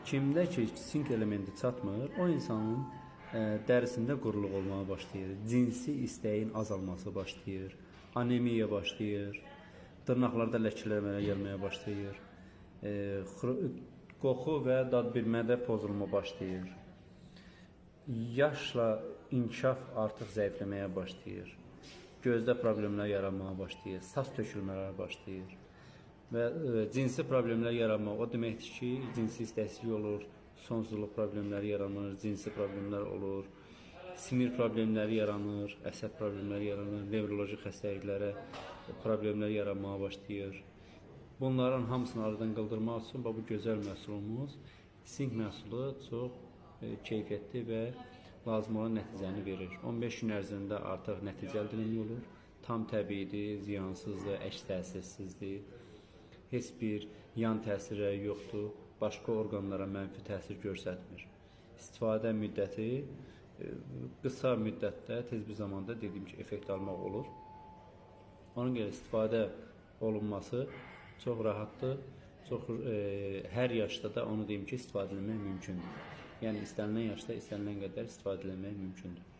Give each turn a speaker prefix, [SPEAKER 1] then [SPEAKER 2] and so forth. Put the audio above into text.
[SPEAKER 1] Kimdə ki, sink elementi çatmır, o insanın dərisində quruluq olmağa başlayır, cinsi istəyin azalması başlayır, anemiya başlayır, dırnaqlarda ləkələmələr gəlməyə başlayır, qoxu və dad bilmədə pozulma başlayır, yaşla inkişaf artıq zəifləməyə başlayır, gözdə problemlər yaranmağa başlayır, saç tökülmələr başlayır və cinsi problemlər yaranmaq o deməkdir ki, cinsi istəksizlik olur, sonsuzluq problemləri yaranır, cinsi problemlər olur, sinir problemləri yaranır, əsəb problemləri yaranır, nevroloji xəstəliklərə problemlər yaranmağa başlayır. Bunların hamısını aradan qaldırmaq üçün bu gözəl məhsulumuz, sink məhsulu çox keyfiyyətli və lazım olan nəticəni verir. 15 gün ərzində artıq nəticə əldə edilmiş olur, tam təbiidir, ziyansızdır, əks təsirsizdir. Heç bir yan təsirləri yoxdur, başqa orqanlara mənfi təsir göstərmir. İstifadə müddəti qısa müddətdə, tez bir zamanda dediyim ki, effekt almaq olur. Ona görə istifadə olunması çox rahatdır, hər yaşda da onu deyim ki, istifadə etmək mümkündür. Yəni istənilən yaşda istənilən qədər istifadə etmək mümkündür.